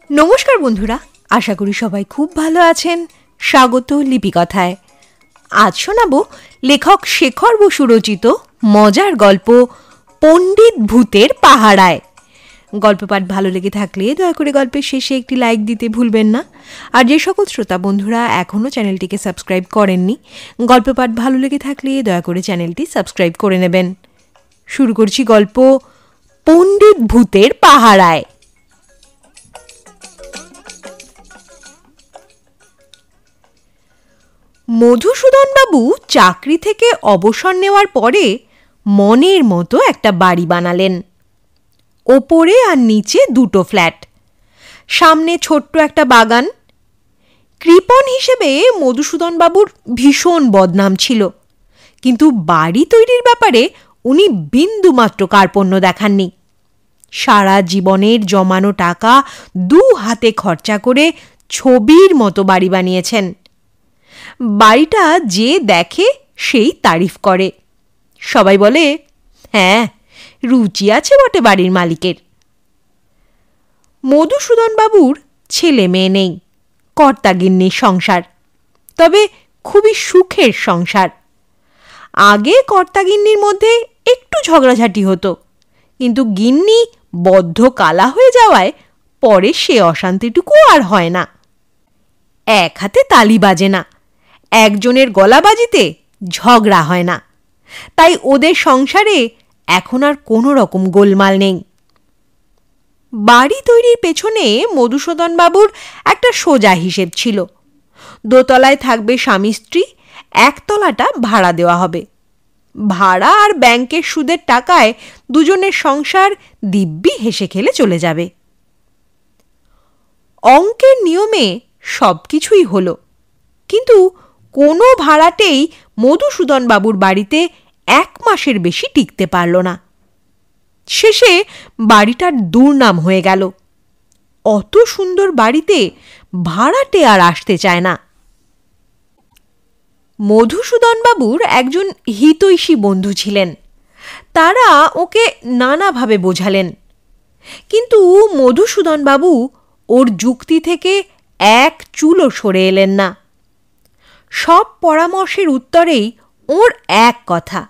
নমস্কার বন্ধুরা, আশা করি সবাই খুব ভালো আছেন। স্বাগত লিপিকথায়। আজ শোনাবো লেখক শেখর বসু রচিত মজার গল্প পণ্ডিত ভূতের পাহারায়। গল্প পাঠ ভালো লেগে থাকলে দয়া করে গল্পের শেষে একটি লাইক দিতে ভুলবেন না। আর যে সকল শ্রোতা বন্ধুরা এখনও চ্যানেলটিকে সাবস্ক্রাইব করেননি, গল্প পাঠ ভালো লেগে থাকলে দয়া করে চ্যানেলটি সাবস্ক্রাইব করে নেবেন। শুরু করছি গল্প পণ্ডিত ভূতের পাহারায়। মধুসূদনবাবু চাকরি থেকে অবসর নেওয়ার পরে মনের মতো একটা বাড়ি বানালেন। ওপরে আর নিচে দুটো ফ্ল্যাট, সামনে ছোট্ট একটা বাগান। কৃপণ হিসেবে মধুসূদনবাবুর ভীষণ বদনাম ছিল, কিন্তু বাড়ি তৈরির ব্যাপারে উনি বিন্দুমাত্র কার্পণ্য দেখাননি। সারা জীবনের জমানো টাকা দু হাতে খরচা করে ছবির মতো বাড়ি বানিয়েছেন। বাড়িটা যে দেখে সেই তারিফ করে। সবাই বলে, হ্যাঁ, রুচি আছে বটে বাড়ির মালিকের। মধুসূদনবাবুর ছেলে মেয়ে নেই, কর্তাগিন্নির সংসার, তবে খুবই সুখের সংসার। আগে কর্তাগিন্নির মধ্যে একটু ঝগড়াঝাটি হতো, কিন্তু গিন্নি বদ্ধ কালা হয়ে যাওয়ায় পরে সে অশান্তিটুকু আর হয় না। এক হাতে তালি বাজে না, একজনের গলা বাজিতে ঝগড়া হয় না। তাই ওদের সংসারে এখন আর কোনো রকম গোলমাল নেই। বাড়ি তৈরির পেছনে মধুসূদনবাবুর একটা সোজা হিসেব ছিল। দোতলায় থাকবে স্বামী স্ত্রী, একতলাটা ভাড়া দেওয়া হবে। ভাড়া আর ব্যাংকের সুদের টাকায় দুজনের সংসার দিব্যি হেসে খেলে চলে যাবে। অঙ্কের নিয়মে সব কিছুই হলো, কিন্তু কোনো ভাড়াটেই মধুসূদনবাবুর বাড়িতে 1 মাসের বেশি টিকতে পারল না। শেষে বাড়িটার দুর্নাম হয়ে গেল। অত সুন্দর বাড়িতে ভাড়াটে আর আসতে চায় না। মধুসূদনবাবুর একজন হিতৈষী বন্ধু ছিলেন, তারা ওকে নানাভাবে বোঝালেন, কিন্তু মধুসূদনবাবু ওর যুক্তি থেকে এক চুলও সরে এলেন না। সব পরামর্শের উত্তরেই ওর এক কথা।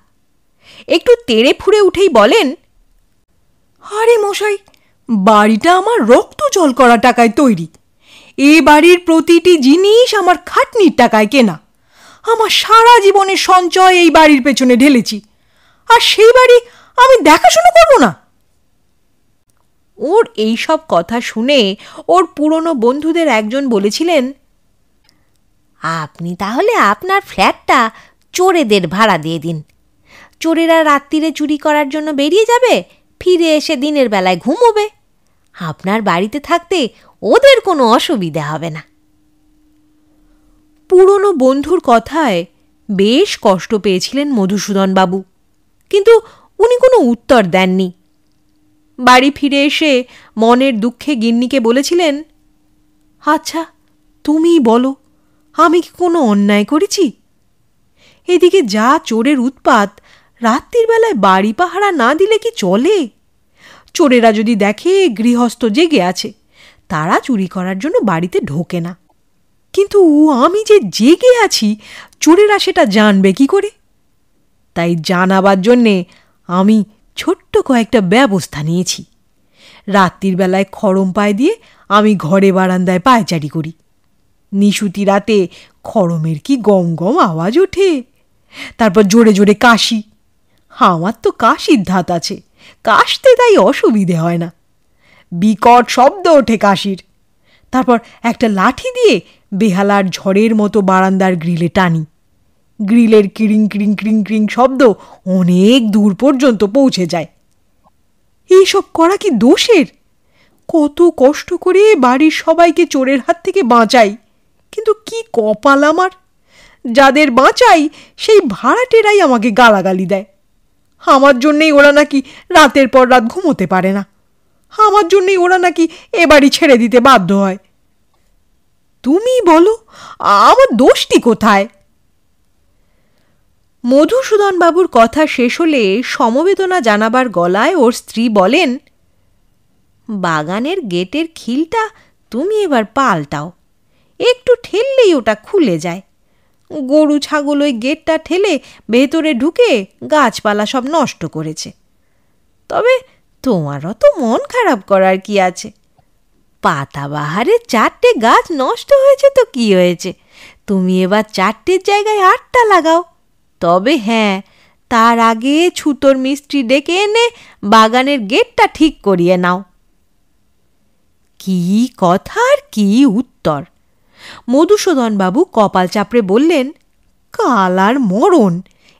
একটু তেড়ে ফুঁড়ে উঠেই বলেন, আরে মশাই, বাড়িটা আমার রক্ত জল করা টাকায় তৈরি। এ বাড়ির প্রতিটি জিনিস আমার খাটনির টাকায় কেনা। আমার সারা জীবনের সঞ্চয় এই বাড়ির পেছনে ঢেলেছি, আর সেই বাড়ি আমি দেখাশোনা করব না? ওর এই সব কথা শুনে ওর পুরনো বন্ধুদের একজন বলেছিলেন, আপনি তাহলে আপনার ফ্ল্যাটটা চোরেদের ভাড়া দিয়ে দিন। চোরেরা রাত্রিরে চুরি করার জন্য বেরিয়ে যাবে, ফিরে এসে দিনের বেলায় ঘুমোবে। আপনার বাড়িতে থাকতে ওদের কোনো অসুবিধা হবে না। পুরনো বন্ধুর কথায় বেশ কষ্ট পেয়েছিলেন মধুসূদনবাবু, কিন্তু উনি কোনো উত্তর দেননি। বাড়ি ফিরে এসে মনের দুঃখে গিন্নিকে বলেছিলেন, আচ্ছা তুমিই বলো, আমি কি কোনো অন্যায় করেছি? এদিকে যা চোরের উৎপাত, রাত্রির বেলায় বাড়ি পাহারা না দিলে কি চলে? চোরেরা যদি দেখে গৃহস্থ জেগে আছে, তারা চুরি করার জন্য বাড়িতে ঢোকে না। কিন্তু আমি যে জেগে আছি, চোরেরা সেটা জানবে কি করে? তাই জানাবার জন্যে আমি ছোট্ট কয়েকটা ব্যবস্থা নিয়েছি। রাত্রির বেলায় খড়ম পায়ে দিয়ে আমি ঘরে বারান্দায় পায়চারি করি। নিশুতি রাতে খড়মের কি গম গম আওয়াজ ওঠে, তারপর জোরে জোরে কাশি। আমার তো কাশির ধাত আছে, কাশতে তাই অসুবিধে হয় না। বিকট শব্দ ওঠে কাশির। তারপর একটা লাঠি দিয়ে বেহালার ঝড়ের মতো বারান্দার গ্রিলে টানি। গ্রিলের কিরিং কিরিং কিরিং কিরিং শব্দ অনেক দূর পর্যন্ত পৌঁছে যায়। এইসব করা কি দোষের? কত কষ্ট করে বাড়ির সবাইকে চোরের হাত থেকে বাঁচাই, কিন্তু কি কপাল আমার! যাদের বাঁচাই সেই ভাড়াটেরাই আমাকে গালাগালি দেয়। আমার জন্যেই ওরা নাকি রাতের পর রাত ঘুমোতে পারে না। আমার জন্যেই ওরা নাকি এ বাড়ি ছেড়ে দিতে বাধ্য হয়। তুমি বলো, আমার দোষটি কোথায়? মধুসূদনবাবুর কথা শেষ হলে সমবেদনা জানাবার গলায় ওর স্ত্রী বলেন, বাগানের গেটের খিলটা তুমি এবার পাল্টাও, একটু ঠেললেই ওটা খুলে যায়। গরু ছাগল ওই গেটটা ঠেলে ভেতরে ঢুকে গাছপালা সব নষ্ট করেছে। তবে তোমারও তো মন খারাপ করার কি আছে, পাতাবাহারে 4টে গাছ নষ্ট হয়েছে তো কি হয়েছে, তুমি এবার 4টের জায়গায় 8টা লাগাও। তবে হ্যাঁ, তার আগে ছুতোর মিস্ত্রি ডেকে এনে বাগানের গেটটা ঠিক করিয়ে নাও। কি কথা আর কি উত্তর! মধুসূদনবাবু কপাল চাপড়ে বললেন, কালার মরণ,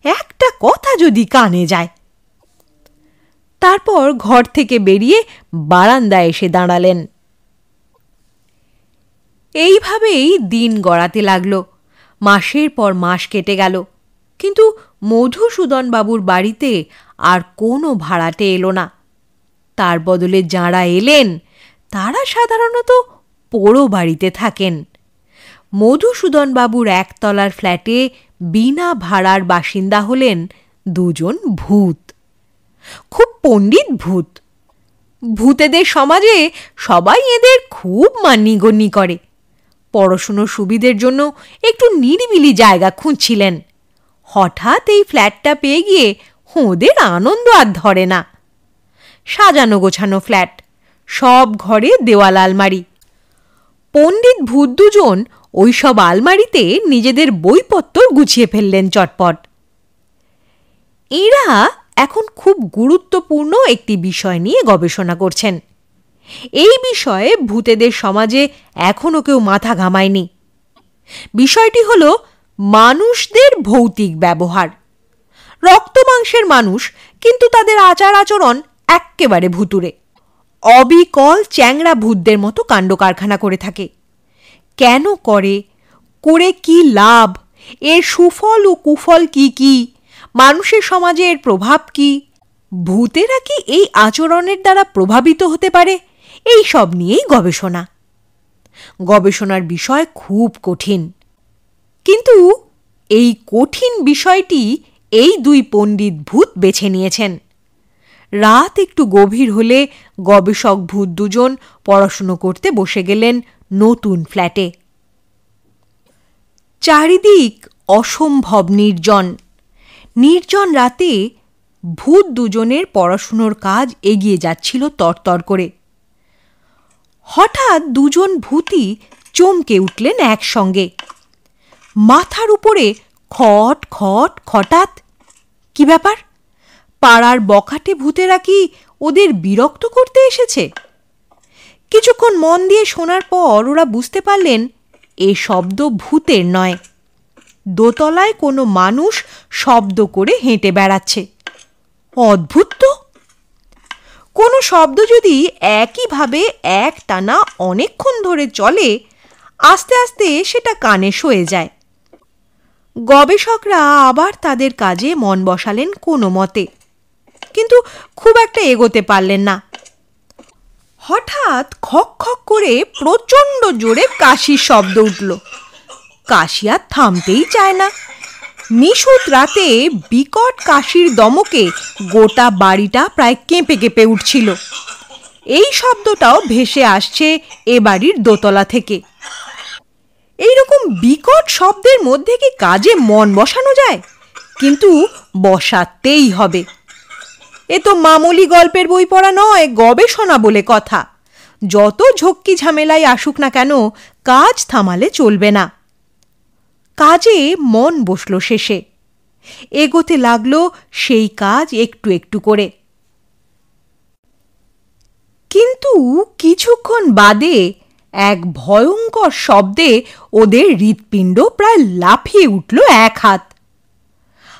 একটা কথা যদি কানে যায়। তারপর ঘর থেকে বেরিয়ে বারান্দায় এসে দাঁড়ালেন। এইভাবেই দিন গড়াতে লাগলো। মাসের পর মাস কেটে গেল, কিন্তু মধুসূদনবাবুর বাড়িতে আর কোনো ভাড়াটে এলো না। তার বদলে যাঁরা এলেন তারা সাধারণত পোড়ো বাড়িতে থাকেন। মধুসূদনবাবুর একতলার ফ্ল্যাটে বিনা ভাড়ার বাসিন্দা হলেন 2 জন ভূত, খুব পণ্ডিত ভূত। ভূতেদের সমাজে সবাই এদের খুব মান্যিগণ্যি করে। পড়াশুনোর সুবিধের জন্য একটু নিরিবিলি জায়গা খুঁজছিলেন। হঠাৎ এই ফ্ল্যাটটা পেয়ে গিয়ে ওদের আনন্দ আর ধরে না। সাজানো গোছানো ফ্ল্যাট, সব ঘরে দেওয়াল আলমারি। পণ্ডিত ভূত 2 জন ওই সব আলমারিতে নিজেদের বইপত্র গুছিয়ে ফেললেন চটপট। এরা এখন খুব গুরুত্বপূর্ণ একটি বিষয় নিয়ে গবেষণা করছেন। এই বিষয়ে ভূতেদের সমাজে এখনো কেউ মাথা ঘামায়নি। বিষয়টি হলো মানুষদের ভৌতিক ব্যবহার। রক্ত মাংসের মানুষ, কিন্তু তাদের আচার আচরণ এক্কেবারে ভুতুড়ে। অবিকল চ্যাংড়া ভূতদের মতো কাণ্ড কারখানা করে থাকে। কেন করে, করে কি লাভ, এর সুফল ও কুফল কি কি, মানুষের সমাজে এর প্রভাব কি, ভূতেরা কি এই আচরণের দ্বারা প্রভাবিত হতে পারে, এই সব নিয়েই গবেষণা। গবেষণার বিষয় খুব কঠিন, কিন্তু এই কঠিন বিষয়টি এই 2 পণ্ডিত ভূত বেছে নিয়েছেন। রাত একটু গভীর হলে গবেষক ভূত 2 জন পড়াশুনো করতে বসে গেলেন নতুন ফ্ল্যাটে। চারিদিক অসম্ভব নির্জন। নির্জন রাতে ভূত 2 জনের পড়াশুনোর কাজ এগিয়ে যাচ্ছিল তরতর করে। হঠাৎ 2 জন ভূতই চমকে উঠলেন একসঙ্গে। মাথার উপরে খট খট খটাত। কি ব্যাপার? পাড়ার বখাটে ভূতেরা কি ওদের বিরক্ত করতে এসেছে? কিছুক্ষণ মন দিয়ে শোনার পর ওরা বুঝতে পারলেন এ শব্দ ভূতের নয়। দোতলায় কোনো মানুষ শব্দ করে হেঁটে বেড়াচ্ছে। অদ্ভুত তো! কোনো শব্দ যদি একইভাবে একটানা অনেকক্ষণ ধরে চলে, আস্তে আস্তে সেটা কানে সয়ে যায়। গবেষকরা আবার তাদের কাজে মন বসালেন কোনো মতে, কিন্তু খুব একটা এগোতে পারলেন না। হঠাৎ খক খক করে প্রচণ্ড জোরে কাশির শব্দ উঠল। কাশি আর থামতেই চায় না। নিশুত রাতে বিকট কাশির দমকে গোটা বাড়িটা প্রায় কেঁপে কেঁপে উঠছিল। এই শব্দটাও ভেসে আসছে এ বাড়ির দোতলা থেকে। এইরকম বিকট শব্দের মধ্যে কি কাজে মন বসানো যায়? কিন্তু বসাতেই হবে। এ তো মামুলি গল্পের বই পড়া নয়, গবেষণা বলে কথা। যত ঝক্কি ঝামেলাই আসুক না কেন, কাজ থামালে চলবে না। কাজে মন বসল শেষে। এগোতে লাগলো সেই কাজ একটু একটু করে। কিন্তু কিছুক্ষণ বাদে এক ভয়ঙ্কর শব্দে ওদের হৃৎপিণ্ড প্রায় লাফিয়ে উঠল 1 হাত।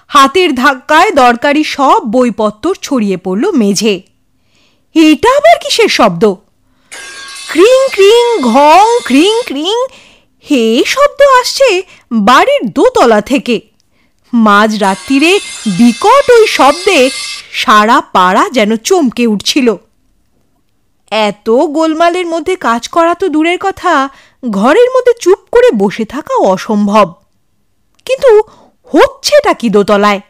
হাতের ধাক্কায় দরকারি সব বইপত্র ছড়িয়ে পড়ল মেঝে। এটা আবার কিসের শব্দ? ক্রিং ক্রিং ঘং ক্রিং ক্রিং, হে শব্দ আসছে বাড়ির দোতলা থেকে। মাঝ রাত্রিরে বিকট ওই শব্দে সারা পাড়া যেন চমকে উঠছিল। এত গোলমালের মধ্যে কাজ করা তো দূরের কথা, ঘরের মধ্যে চুপ করে বসে থাকা অসম্ভব। কিন্তু হচ্ছেটা কি দোতলায়?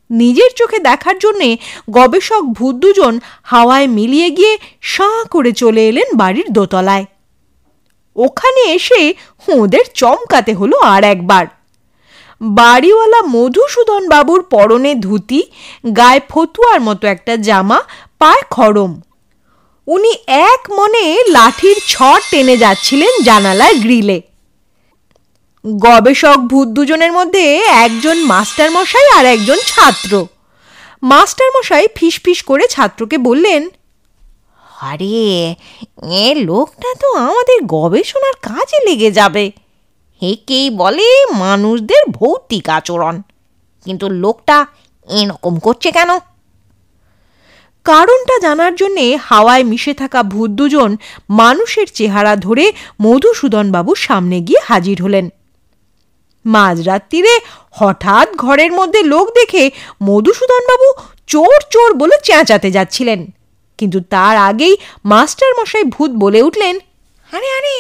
নিজের চোখে দেখার জন্যে গবেষক ভূত দুজন হাওয়ায় মিলিয়ে গিয়ে সাঁ করে চলে এলেন বাড়ির দোতলায়। ওখানে এসে ওদের চমকাতে হলো আর একবার। বাড়িওয়ালা মধুসূদন বাবুর পরনে ধুতি, গায়ে ফতুয়ার মতো একটা জামা, পায়ে খড়ম। উনি এক মনে লাঠির ছড় টেনে যাচ্ছিলেন জানালার গ্রিলে। গবেষক ভূত দুজনের মধ্যে একজন মাস্টার মশাই আর একজন ছাত্র। মাস্টার মশাই ফিসফিস করে ছাত্রকে বললেন, আরে, এ লোকটা তো আমাদের গবেষণার কাজে লেগে যাবে। একেই বলে মানুষদের ভৌতিক আচরণ। কিন্তু লোকটা এরকম করছে কেন? কারণটা জানার জন্যে হাওয়ায় মিশে থাকা ভূত দুজন মানুষের চেহারা ধরে মধুসূদন বাবুর সামনে গিয়ে হাজির হলেন। মাঝরাত্রিরে হঠাৎ ঘরের মধ্যে লোক দেখে মধুসূদন বাবু চোর চোর বলে চেঁচাতে যাচ্ছিলেন, কিন্তু তার আগেই মাস্টার মশাই ভূত বলে উঠলেন, আরে আরে,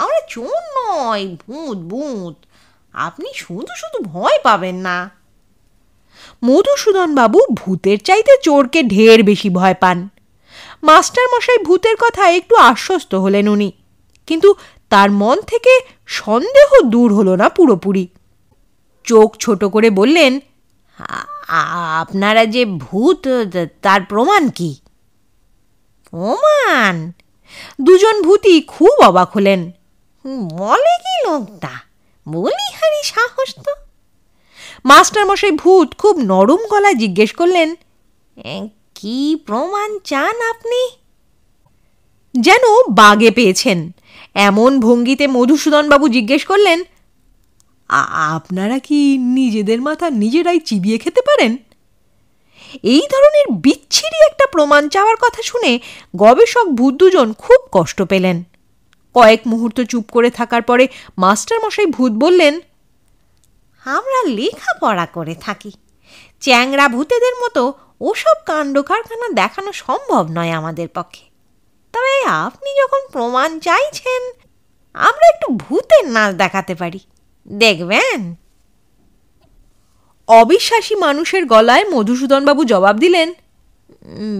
আমরা চোর নয়, ভূত ভূত। আপনি শুধু শুধু ভয় পাবেন না। মধুসূদন বাবু ভূতের চাইতে চোরকে ঢের বেশি ভয় পান। মাস্টার মশাই ভূতের কথা একটু আশ্বস্ত হলেন উনি, কিন্তু তার মন থেকে সন্দেহ দূর হলো না পুরোপুরি। চোখ ছোট করে বললেন, আপনারা যে ভূত, তার প্রমাণ কি? প্রমাণ? দুজন ভূতই খুব অবাক হলেন। বলে কি লোকটা? বলিহারি সাহস তো। মাস্টার মশাই ভূত খুব নরম গলায় জিজ্ঞেস করলেন, কি প্রমাণ চান আপনি? যেন বাগে পেয়েছেন এমন ভঙ্গিতে মধুসূদন বাবু জিজ্ঞেস করলেন, আপনারা কি নিজেদের মাথা নিজেরাই চিবিয়ে খেতে পারেন? এই ধরনের বিচ্ছিরি একটা প্রমাণ চাওয়ার কথা শুনে গবেষক ভূত দুজন খুব কষ্ট পেলেন। কয়েক মুহূর্ত চুপ করে থাকার পরে মাস্টার মশাই ভূত বললেন, আমরা লেখাপড়া করে থাকি। চ্যাংড়া ভূতেদের মতো ওসব কাণ্ড কারখানা দেখানো সম্ভব নয় আমাদের পক্ষে। তবে আপনি যখন প্রমাণ চাইছেন, আমরা একটু ভূতের নাচ দেখাতে পারি, দেখবেন। অবিশ্বাসী মানুষের গলায় মধুসূদন বাবু জবাব দিলেন,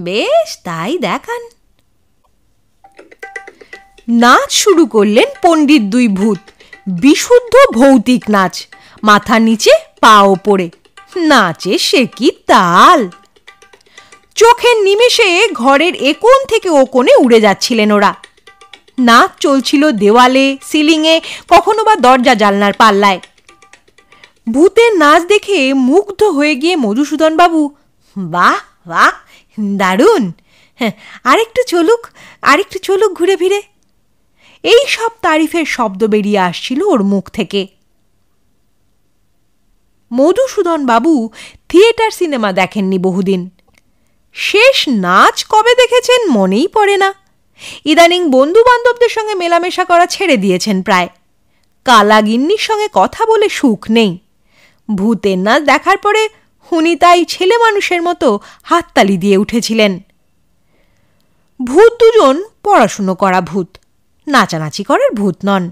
বেশ, তাই দেখান। নাচ শুরু করলেন পণ্ডিত দুই ভূত, বিশুদ্ধ ভৌতিক নাচ, মাথা নিচে পা ওপরে। নাচে সে কি তাল! চোখের নিমেষে ঘরের এ কোণ থেকে ও কোণে উড়ে যাচ্ছিলেন ওরা। নাচ চলছিল দেওয়ালে, সিলিংয়ে, কখনো বা দরজা জানলার পাল্লায়। ভূতের নাচ দেখে মুগ্ধ হয়ে গিয়ে মধুসূদন বাবু, বাহ বাহ, দারুণ, আরেকটু চলুক ঘুরে ফিরে, এই সব তারিফের শব্দ বেরিয়ে আসছিল ওর মুখ থেকে। মধুসূদন বাবু থিয়েটার সিনেমা দেখেননি বহুদিন। শেষ নাচ কবে দেখেছেন মনেই পড়ে না। ইদানিং বন্ধু বান্ধবদের সঙ্গে মেলামেশা করা ছেড়ে দিয়েছেন প্রায়। কালাগিন্নির সঙ্গে কথা বলে সুখ নেই। ভূতের নাচ দেখার পরে উনি তাই ছেলে মানুষের মতো হাততালি দিয়ে উঠেছিলেন। ভূত দুজন পড়াশুনো করা ভূত, নাচানাচি করার ভূত নন।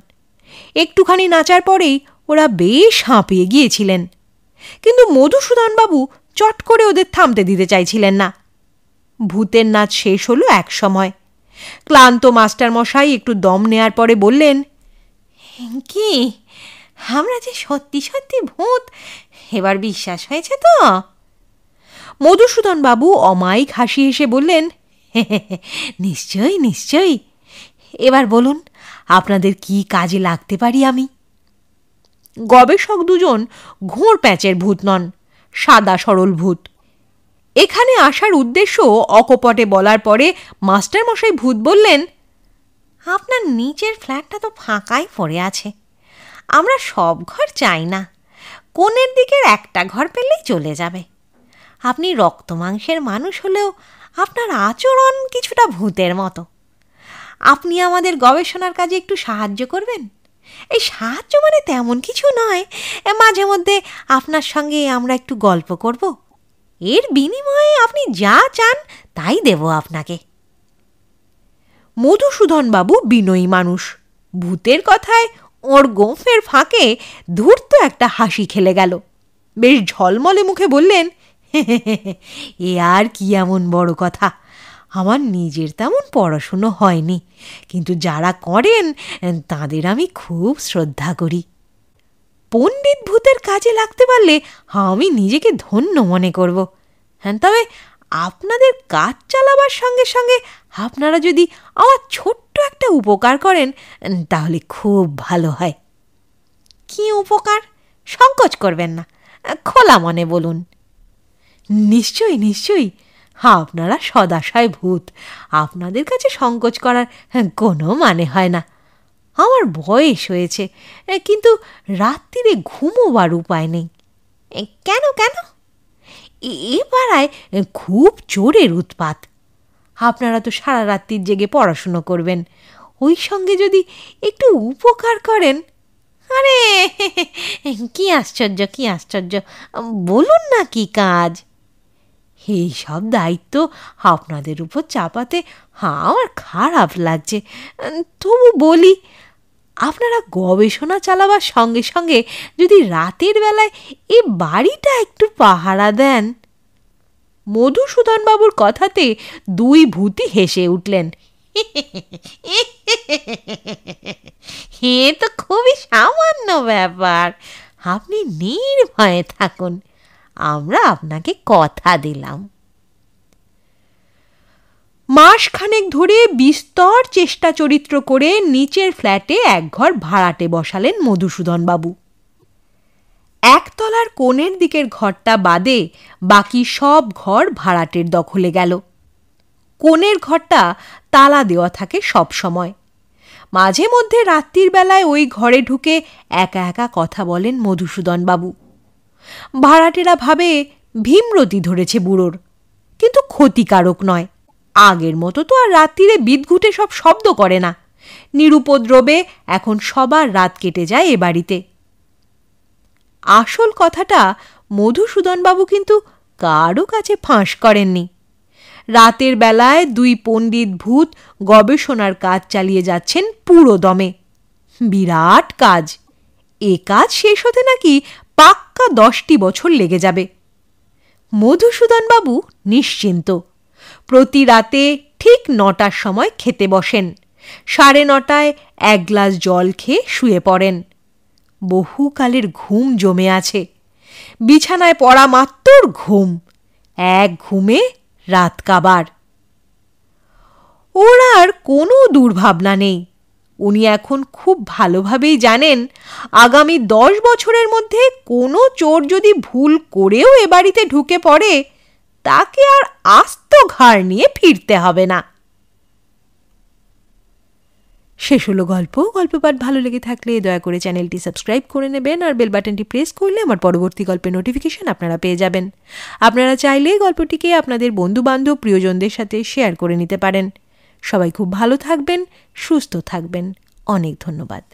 একটুখানি নাচার পরেই ওরা বেশ হাঁপিয়ে গিয়েছিলেন, কিন্তু মধুসূদন বাবু চট করে ওদের থামতে দিতে চাইছিলেন না। ভূতের নাচ শেষ হলো এক সময়। ক্লান্ত মাস্টার মশাই একটু দম নেয়ার পরে বললেন, কি আমরা যে সত্যি সত্যি ভূত, এবার বিশ্বাস হয়েছে তো? মধুসূদন বাবু অমায়িক হাসি হেসে বললেন, নিশ্চয়ই নিশ্চয়ই। এবার বলুন, আপনাদের কি কাজে লাগতে পারি আমি? গবেষক দুজন ঘোর প্যাঁচের ভূত নন, সাদা সরল ভূত। এখানে আসার উদ্দেশ্য অকপটে বলার পরে মাস্টার মশাই ভূত বললেন, আপনার নিচের ফ্ল্যাটটা তো ফাঁকাই পড়ে আছে। আমরা সব ঘর চাই না, কোণের দিকের একটা ঘর পেলেই চলে যাবে। আপনি রক্ত মাংসের মানুষ হলেও আপনার আচরণ কিছুটা ভূতের মতো। আপনি আমাদের গবেষণার কাজে একটু সাহায্য করবেন। এই সাহায্য মানে তেমন কিছু নয়, মাঝে মধ্যে আপনার সঙ্গে আমরা একটু গল্প করব। এর বিনিময়ে আপনি যা চান তাই দেব আপনাকে। মধুসূদন বাবু বিনয়ী মানুষ। ভূতের কথায় ওর গোঁফের ফাঁকে ধূর্ত একটা হাসি খেলে গেল। বেশ ঝলমলে মুখে বললেন, এ আর কি এমন বড় কথা, আমার নিজের তেমন পড়াশুনো হয়নি, কিন্তু যারা করেন তাদের আমি খুব শ্রদ্ধা করি। পণ্ডিত ভূতের কাজে লাগতে পারলে আমি নিজেকে ধন্য মনে করব। হ্যাঁ, তবে আপনাদের কাজ চালাবার সঙ্গে সঙ্গে আপনারা যদি আমার ছোট্ট একটা উপকার করেন তাহলে খুব ভালো হয়। কি উপকার? সংকোচ করবেন না, খোলা মনে বলুন। নিশ্চয়ই নিশ্চয়ই, আপনারা সদাশয় ভূত, আপনাদের কাছে সংকোচ করার কোনো মানে হয় না। আমার বয়স হয়েছে, কিন্তু রাত্রিরে ঘুমোবার উপায় নেই। কেন কেন? এ পাড়ায় খুব চোরের উৎপাত। আপনারা তো সারা রাত্রির জেগে পড়াশুনো করবেন, ওই সঙ্গে যদি একটু উপকার করেন। আরে কি আশ্চর্য, কি আশ্চর্য! বলুন না কি কাজ। এই সব দায়িত্ব আপনাদের উপর চাপাতে আমার খারাপ লাগছে, তবু বলি, আপনারা গবেষণা চালাবার সঙ্গে সঙ্গে যদি রাতের বেলায় এ বাড়িটা একটু পাহারা দেন। মধুসূদনবাবুর কথাতে দুই ভূতই হেসে উঠলেন। এ তো খুবই সামান্য ব্যাপার, আপনি নির্ভয়ে থাকুন, আমরা আপনাকে কথা দিলাম। মাসখানেক ধরে বিস্তর চেষ্টা চরিত্র করে নিচের ফ্ল্যাটে এক ঘর ভাড়াটে বসালেন মধুসূদনবাবু। একতলার কোণের দিকের ঘরটা বাদে বাকি সব ঘর ভাড়াটের দখলে গেল। কোণের ঘরটা তালা দেওয়া থাকে সব সময়। মাঝে মধ্যে রাত্রির বেলায় ওই ঘরে ঢুকে একা একা কথা বলেন মধুসূদনবাবু। ভাড়াটেরা ভাবে ভীমরতি ধরেছে বুড়োর, কিন্তু ক্ষতিকারক নয়। আগের মতো তো আর রাত্রিরে বিদঘুটে সব শব্দ করে না। নিরুপদ্রবে এখন সবার রাত কেটে যায় এ বাড়িতে। আসল কথাটা মধুসূদনবাবু কিন্তু কারো কাছে ফাঁস করেননি। রাতের বেলায় দুই পণ্ডিত ভূত গবেষণার কাজ চালিয়ে যাচ্ছেন পুরো দমে। বিরাট কাজ। এ কাজ শেষ হতে নাকি পাক্কা 10টি বছর লেগে যাবে। মধুসূদনবাবু নিশ্চিন্ত। প্রতি রাতে ঠিক 9টার সময় খেতে বসেন, 9:30 এক গ্লাস জল খেয়ে শুয়ে পড়েন। বহুকালের ঘুম জমে আছে। বিছানায় পড়া মাত্র ঘুম, এক ঘুমে রাত কাবার। ওর আর কোনো দুর্ভাবনা নেই। উনি এখন খুব ভালোভাবেই জানেন আগামী 10 বছরের মধ্যে কোনো চোর যদি ভুল করেও এ বাড়িতে ঢুকে পড়ে তাকে আর আস্ত ঘাড় নিয়ে ফিরতে হবে না। শেষ হলো গল্প। গল্পপাঠ ভালো লেগে থাকলে দয়া করে চ্যানেলটি সাবস্ক্রাইব করে নেবেন আর বেল বাটনটি প্রেস করলে আমার পরবর্তী গল্পের নোটিফিকেশন আপনারা পেয়ে যাবেন। আপনারা চাইলে গল্পটিকে আপনাদের বন্ধুবান্ধব প্রিয়জনদের সাথে শেয়ার করে নিতে পারেন। সবাই খুব ভালো থাকবেন, সুস্থ থাকবেন। অনেক ধন্যবাদ।